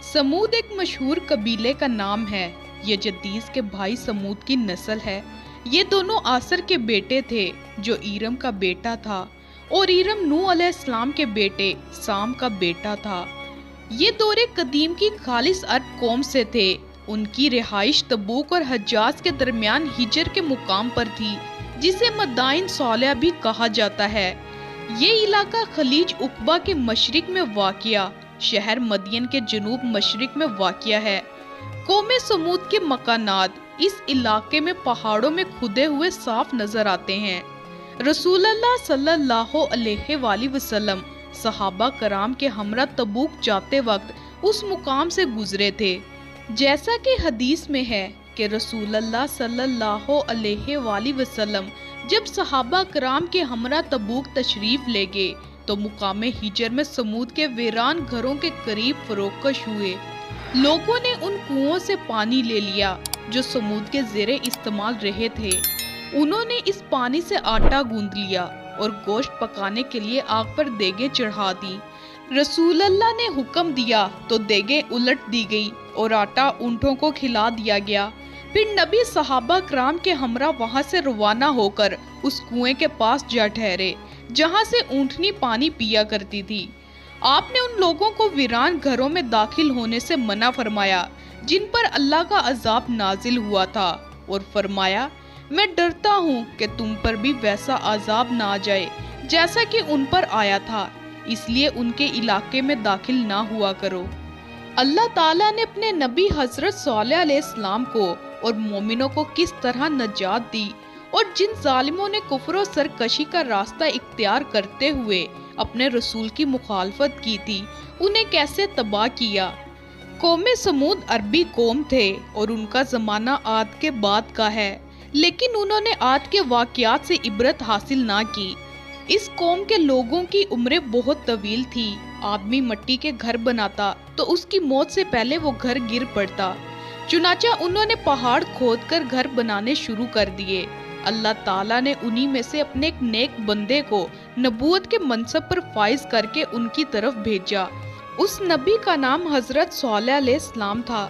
समूद एक मशहूर कबीले का नाम है। ये जद्दीस के भाई समूद की नस्ल है। ये दोनों आसर के बेटे थे जो ईरम का बेटा था और ईरम नूह अलैहिस्सलाम के बेटे साम का बेटा था। ये दौरे कदीम की खालिस अरब कौम से थे। उनकी रिहाइश तबूक और हज्जाज के दरमियान हिजर के मुकाम पर थी, जिसे मदाइन सालिया भी कहा जाता है। ये इलाका खलीज उकबा के मशरिक में वाक़िया शहर मदियन के जनूब मशरिक में वाक़िया है। कौमे समूद के मकानात इस इलाके में पहाड़ों में खुदे हुए साफ नजर आते हैं। रसूलुल्लाह सल्लल्लाहु अलैहि वसल्लम सहाबा कराम के हमरा तबूक जाते वक्त उस मुकाम से गुजरे थे। जैसा कि हदीस में है कि रसूलुल्लाह सल्लल्लाहु अलैहि वसल्लम जब सहाबा कराम के हमरा तबूक तशरीफ ले गए तो मुकामे हिजर में समूद के वीरान घरों के करीब फरोकश हुए। लोगों ने उन कुओं से पानी ले लिया जो समूद के ज़ेरे इस्तेमाल रहे थे। उन्होंने इस पानी से आटा गूंद लिया और गोश्त पकाने के लिए आग पर देगे चढ़ा दी। रसूलुल्लाह ने हुक्म दिया तो देगे उलट दी गई और आटा ऊंटों को खिला दिया गया। फिर नबी सहाबा कराम के हमरा वहां से रवाना होकर उस कुएं के पास जा ठहरे जहां से ऊंटनी पानी पिया करती थी। आपने उन लोगों को वीरान घरों में दाखिल होने से मना फरमाया जिन पर अल्लाह का अजाब नाजिल हुआ था, और फरमाया, मैं डरता हूँ कि तुम पर भी वैसा अजाब ना आ जाए जैसा कि उन पर आया था, इसलिए उनके इलाके में दाखिल ना हुआ करो। अल्लाह ताला ने अपने नबी हजरत सल्लल्लाहु अलैहि वसल्लम को और मोमिनों को किस तरह नजात दी और जिन जालिमों ने कुफ्र और सरकशी का रास्ता इख्तियार करते हुए अपने रसूल की मुखालफत की थी, उन्हें कैसे तबाह किया। कौमे समूद अरबी कौम थे और उनका जमाना आद के बाद का है, लेकिन उन्होंने आद के वाक़यात से इबरत हासिल ना की। इस कौम के लोगों की उम्रें बहुत तवील थी। आदमी मिट्टी के घर बनाता तो उसकी मौत से पहले वो घर गिर पड़ता। चुनाचा उन्होंने पहाड़ खोदकर घर बनाने शुरू कर दिए। अल्लाह ताला ने उन्हीं में से अपने एक नेक बंदे को नबूवत के मनसब पर फाइज करके उनकी तरफ भेजा। उस नबी का नाम हजरत सल्लल्लाहु अलैहि वसल्लम था।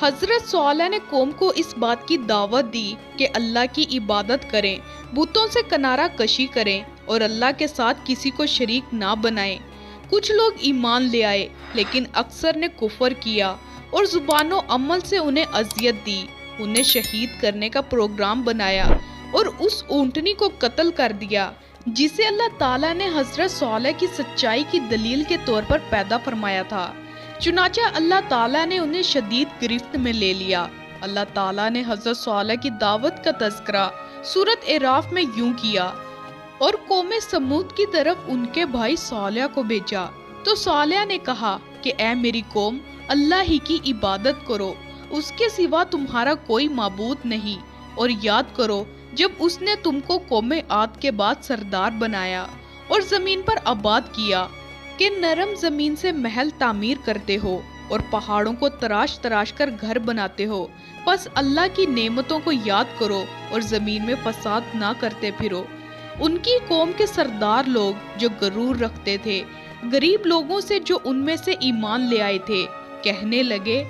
हजरत सल्लल्लाहु ने कौम को इस बात की दावत दी कि अल्लाह की इबादत करें, बुतों से किनारा कशी करें और अल्लाह के साथ किसी को शरीक ना बनाएं। कुछ लोग ईमान ले आए, लेकिन अक्सर ने कुफर किया और जुबानों अमल से उन्हें अजियत दी। उन्हें शहीद करने का प्रोग्राम बनाया और उस ऊंटनी को कत्ल कर दिया जिसे अल्लाह ताला ने हजरत सल्लल्लाहु की सच्चाई की दलील के तौर पर पैदा फरमाया था। चुनाचा अल्लाह ताला ने उन्हें शदीद गिरफ्त में ले लिया। अल्लाह ताला ने हजरत सल्लल्लाहु की दावत का तज़किरा सूरत एराफ में यूं किया, और कौमे समूद की तरफ उनके भाई सालिया को भेजा। तो सालिया ने कहा कि ऐ मेरी कौम, अल्लाह ही की इबादत करो, उसके सिवा तुम्हारा कोई माबूद नहीं, और याद करो जब उसने तुमको कौमे आद के बाद सरदार बनाया और जमीन पर आबाद किया कि नरम जमीन से महल तामीर करते हो और पहाड़ों को तराश तराश कर घर बनाते हो। बस अल्लाह की नेमतों को याद करो और जमीन में फसाद ना करते फिरो। उनकी कौम के सरदार लोग जो गरूर रखते थे गरीब लोगों से जो उनमें से ईमान ले आए थे, कहने लगे,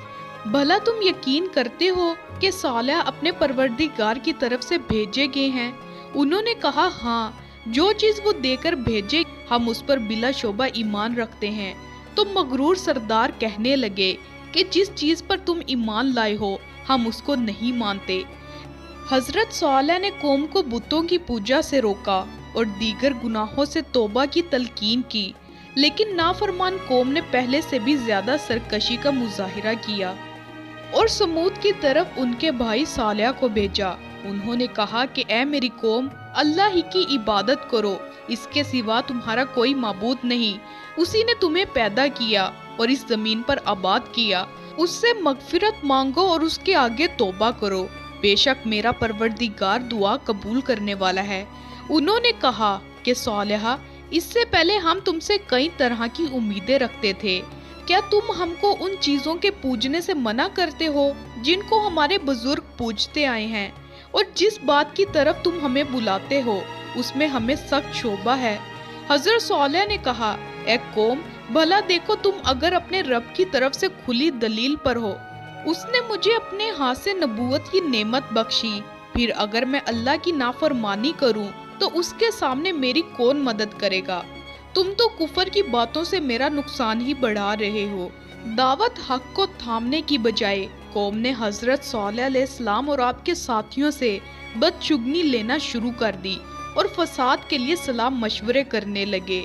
भला तुम यकीन करते हो कि सालिया अपने परवरदिगार की तरफ से भेजे गए हैं? उन्होंने कहा, हाँ, जो चीज वो देकर भेजे हम उस पर बिला शोबा ईमान रखते हैं। तो मगरूर सरदार कहने लगे कि जिस चीज पर तुम ईमान लाए हो हम उसको नहीं मानते। हजरत सल्लल्लाहु ने कौम को बुतों की पूजा से रोका और दीगर गुनाहों से तौबा की तलकीन की, लेकिन नाफरमान कौम ने पहले से भी ज्यादा सरकशी का मुजाहिरा किया और समूद की तरफ उनके भाई सालिया को भेजा। उन्होंने कहा कि ऐ मेरी कौम, अल्लाह ही की इबादत करो, इसके सिवा तुम्हारा कोई माबूद नहीं। उसी ने तुम्हें पैदा किया और इस जमीन पर आबाद किया। उससे मगफिरत मांगो और उसके आगे तौबा करो, बेशक मेरा परवरदिगार दुआ कबूल करने वाला है। उन्होंने कहा कि सालिहा, इससे पहले हम तुमसे कई तरह की उम्मीदें रखते थे। क्या तुम हमको उन चीजों के पूजने से मना करते हो जिनको हमारे बुजुर्ग पूजते आए हैं, और जिस बात की तरफ तुम हमें बुलाते हो उसमें हमें सख्त शोभा है। हजरत सल्लल्लाहु ने कहा, ए कौम, भला देखो तुम अगर अपने रब की तरफ से खुली दलील पर हो, उसने मुझे अपने हाथ से नबूवत की नेमत बख्शी, फिर अगर मैं अल्लाह की नाफरमानी करूं तो उसके सामने मेरी कौन मदद करेगा? तुम तो कुफर की बातों से मेरा नुकसान ही बढ़ा रहे हो। दावत हक को थामने की बजाय कौम ने हजरत सॉलेह अलैहिस्सलाम और आपके साथियों से बदशुगनी लेना शुरू कर दी और फसाद के लिए सलाह मशवरे करने लगे।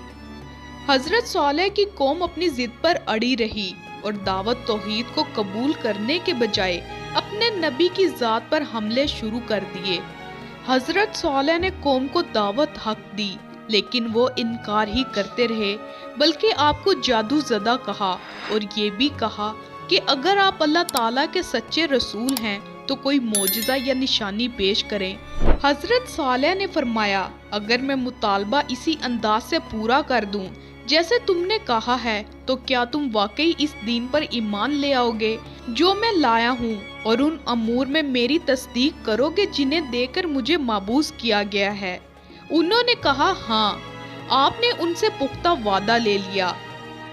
हजरत सॉलेह की कौम अपनी जिद पर अड़ी रही और दावत तौहीद को कबूल करने के बजाय अपने नबी की जात पर हमले शुरू कर दिए। हजरत सॉलेह ने कौम को दावत हक दी, लेकिन वो इनकार ही करते रहे, बल्कि आपको जादू ज़दा कहा और ये भी कहा कि अगर आप अल्लाह ताला के सच्चे रसूल हैं तो कोई मोजज़ा या निशानी पेश करें। हजरत सॉलेह ने फरमाया, अगर मैं मुतालबा इसी अंदाज से पूरा कर दूं जैसे तुमने कहा है, तो क्या तुम वाकई इस दीन पर ईमान ले आओगे जो मैं लाया हूँ, और उन अमूर में मेरी तस्दीक करोगे जिन्हें देकर मुझे माबूस किया गया है? उन्होंने कहा, हाँ। आपने उनसे पुख्ता वादा ले लिया।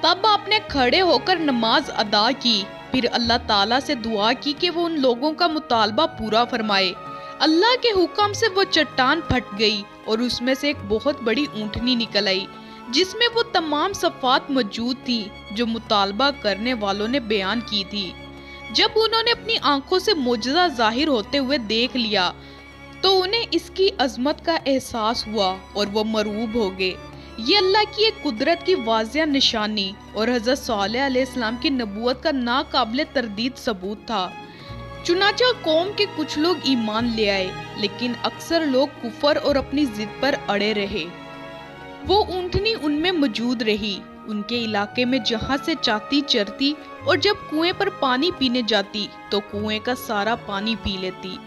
तब आपने खड़े होकर नमाज अदा की, फिर अल्लाह ताला से दुआ की कि वो उन लोगों का मुतालबा पूरा फरमाए। अल्लाह के हुक्म से वो चट्टान फट गई और उसमें से एक बहुत बड़ी ऊँटनी निकल आई, जिसमें वो तमाम सफ़ात मौजूद थी जो मुतालबा करने वालों ने बयान की थी। जब उन्होंने अपनी आंखों से मोजज़ा जाहिर होते हुए देख लिया तो उन्हें इसकी अजमत का एहसास हुआ और वो मरूब हो गए। ये अल्लाह की एक कुदरत की वाज़िया निशानी और हज़रत सॉलेह अलैहिस्सलाम की नबूवत का नाकाबिले तरदीद सबूत था। चुनाचा कौम के कुछ लोग ईमान ले आए, लेकिन अक्सर लोग कुफर और अपनी जिद पर अड़े रहे। वो ऊँटनी उनमें मौजूद रही, उनके इलाके में जहाँ से चाहती चरती, और जब कुएं पर पानी पीने जाती तो कुएं का सारा पानी पी लेती।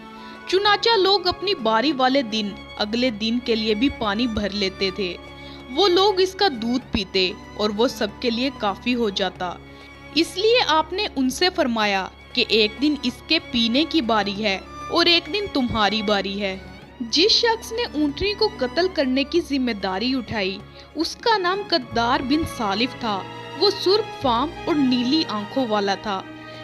चुनाचा लोग अपनी बारी वाले दिन अगले दिन के लिए भी पानी भर लेते थे। वो लोग इसका दूध पीते और वो सबके लिए काफी हो जाता। इसलिए आपने उनसे फरमाया कि एक दिन इसके पीने की बारी है और एक दिन तुम्हारी बारी है। जिस शख्स ने ऊँटनी को कत्ल करने की जिम्मेदारी उठाई, उसका नाम कद्दार बिन सालिफ था। वो सुर्ख फाम और नीली आंखों वाला था।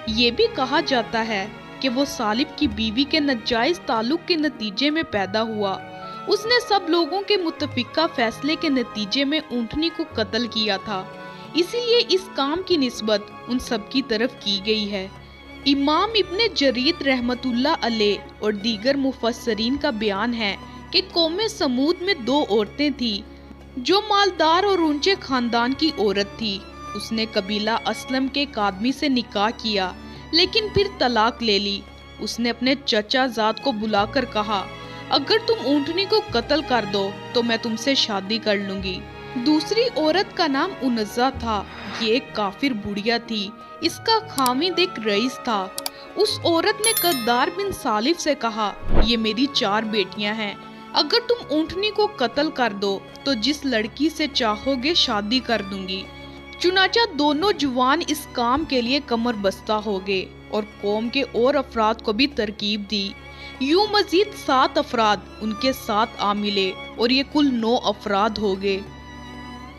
ये भी कहा जाता है कि वो सालिफ की बीवी के नाजायज ताल्लुक के नतीजे में पैदा हुआ। उसने सब लोगों के मुत्तफिका फैसले के नतीजे में ऊँटनी को कत्ल किया था, इसीलिए इस काम की निस्बत उन सब की तरफ की गई है। इमाम इब्ने जरीर रहमतुल्लाह अलैह और दीगर मुफस्सरीन का बयान है कि कौमे समूद में दो औरतें थीं जो मालदार और ऊंचे खानदान की औरत थी। उसने कबीला असलम के एक आदमी से निकाह किया, लेकिन फिर तलाक ले ली। उसने अपने चचा जाद को बुलाकर कहा, अगर तुम ऊँटनी को कत्ल कर दो तो मैं तुमसे शादी कर लूंगी। दूसरी औरत का नाम उनज़्ज़ा था। ये एक काफिर बुढ़िया थी। इसका खामिद एक रईस था। उस औरत ने कद्दार बिन सालिफ से कहा, ये मेरी 4 बेटियां हैं, अगर तुम ऊँटनी को कत्ल कर दो तो जिस लड़की से चाहोगे शादी कर दूंगी। चुनाचा दोनों जुवान इस काम के लिए कमर बस्ता हो गए और कौम के और अफराद को भी तरकीब दी। यूं मजीद 7 अफराद उनके साथ आ मिले और ये कुल 9 अफराद हो गए।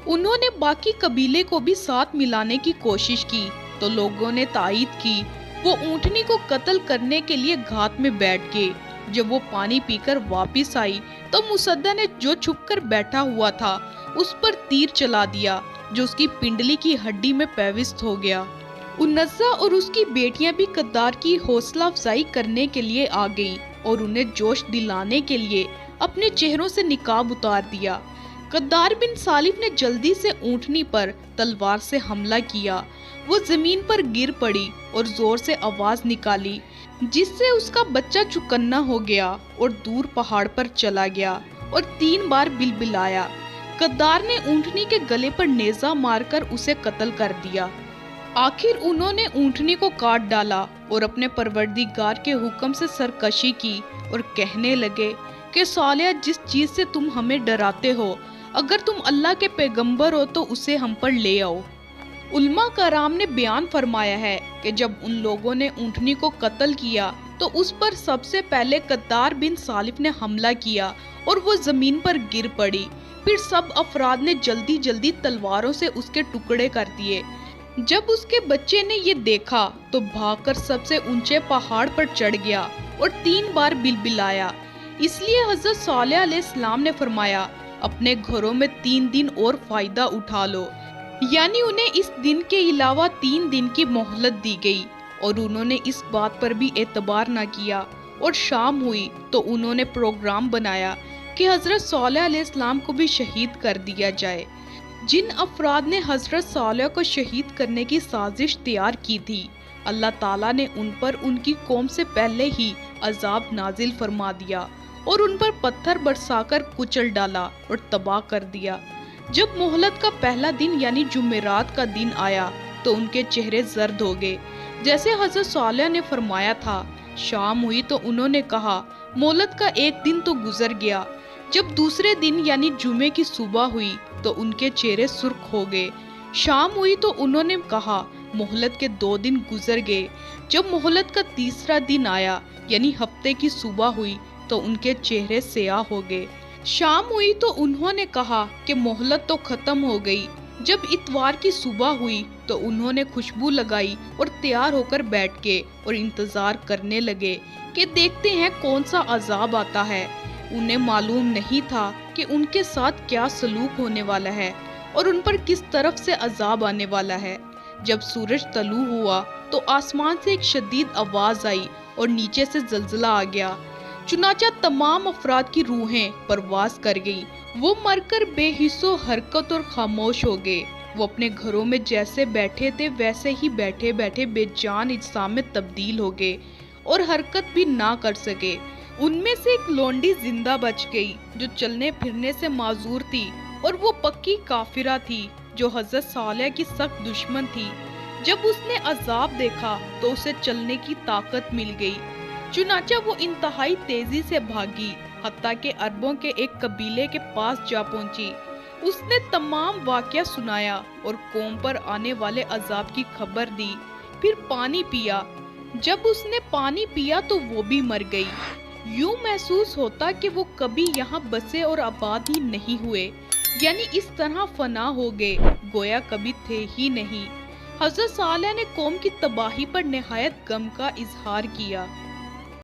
उन्होंने बाकी कबीले को भी साथ मिलाने की कोशिश की तो लोगों ने तायीद की। वो ऊँटनी को कत्ल करने के लिए घात में बैठ गए। जब वो पानी पीकर वापस आई तो मुसद्दा ने जो छुपकर बैठा हुआ था उस पर तीर चला दिया, जो उसकी पिंडली की हड्डी में पेविस्त हो गया। उनज़्ज़ा और उसकी बेटियां भी कद्दार की हौसला अफजाई करने के लिए आ गईं और उन्हें जोश दिलाने के लिए अपने चेहरों से निकाब उतार दिया। कद्दार बिन सालिफ ने जल्दी से ऊँटनी पर तलवार से हमला किया। वो जमीन पर गिर पड़ी और जोर से आवाज निकाली, जिससे उसका बच्चा चुकन्ना हो गया और दूर पहाड़ पर चला गया और 3 बार बिलबिलाया। कद्दार ने ऊँटनी के गले पर नेजा मारकर उसे कत्ल कर दिया। आखिर उन्होंने ऊँटनी को काट डाला और अपने परवरदिगार के हुक्म से सरकशी की और कहने लगे कि सॉलेह, जिस चीज से तुम हमें डराते हो, अगर तुम अल्लाह के पैगंबर हो तो उसे हम पर ले आओ। उल्मा कराम ने बयान फरमाया है कि जब उन लोगों ने ऊँटनी को कत्ल किया तो उस पर सबसे पहले कद्दार बिन सालिफ ने हमला किया और वो जमीन पर गिर पड़ी। फिर सब अफराद ने जल्दी जल्दी तलवारों से उसके टुकड़े कर दिए। जब उसके बच्चे ने ये देखा तो भागकर सबसे ऊंचे पहाड़ पर चढ़ गया और 3 बार बिलबिलाया। इसलिए हजरत सालेह अलैहिस्सलाम ने फरमाया, अपने घरों में 3 दिन और फायदा उठा लो, यानी उन्हें इस दिन के अलावा 3 दिन की मोहलत दी गई। और उन्होंने इस बात पर भी एतबार न किया और शाम हुई तो उन्होंने प्रोग्राम बनाया कि हजरत सालेह अलैहिस्सलाम को भी शहीद कर दिया जाए। जिन अफराद ने हजरत सालेह को शहीद करने की साजिश तैयार की थी, अल्लाह ताला ने उन पर उनकी कौम से पहले ही अजाब नाजिल फरमा दिया और उन पर पत्थर बरसाकर कुचल डाला और तबाह कर दिया। जब मोहलत का पहला दिन यानी जुमेरात का दिन आया तो उनके चेहरे जर्द हो गए, जैसे हजरत सालेह ने फरमाया था। शाम हुई तो उन्होंने कहा, मोहलत का एक दिन तो गुजर गया। जब दूसरे दिन यानी जुमे की सुबह हुई तो उनके चेहरे सुर्ख हो गए। शाम हुई तो उन्होंने कहा, मोहलत के 2 दिन गुजर गए। जब मोहलत का तीसरा दिन आया यानी हफ्ते की सुबह हुई तो उनके चेहरे स्याह हो गए। शाम हुई तो उन्होंने कहा कि मोहलत तो खत्म हो गई। जब इतवार की सुबह हुई तो उन्होंने खुशबू लगाई और तैयार होकर बैठ गए और इंतजार करने लगे कि देखते हैं कौन सा अजाब आता है। उन्हें मालूम नहीं था कि उनके साथ क्या सलूक होने वाला है और उन पर किस तरफ से अजाब आने वाला है। जब सूरज तलू हुआ तो आसमान से एक शदीद आवाज आई और नीचे से जलजला आ गया। चुनाचा तमाम अफराद की रूहें परवास कर गई। वो मरकर बेहिस्सो हरकत और खामोश हो गए। वो अपने घरों में जैसे बैठे थे वैसे ही बैठे बैठे बेजान अजसाम में तब्दील हो गए और हरकत भी ना कर सके। उनमें से एक लोंडी जिंदा बच गई जो चलने फिरने से माजूर थी और वो पक्की काफिरा थी जो हजरत सालेह की सख्त दुश्मन थी। जब उसने अजाब देखा तो उसे चलने की ताकत मिल गई। चुनाचा वो इंतहाई तेजी से भागी, हत्ता के अरबों के एक कबीले के पास जा पहुंची। उसने तमाम वाकया सुनाया और कौम पर आने वाले अजाब की खबर दी। फिर पानी पिया। जब उसने पानी पिया तो वो भी मर गई। यूं महसूस होता कि वो कभी यहाँ बसे और आबाद ही नहीं हुए, यानी इस तरह फना हो गए, गोया कभी थे ही नहीं। हजरत सालेह ने कौम की तबाही पर निहायत गम का इजहार किया।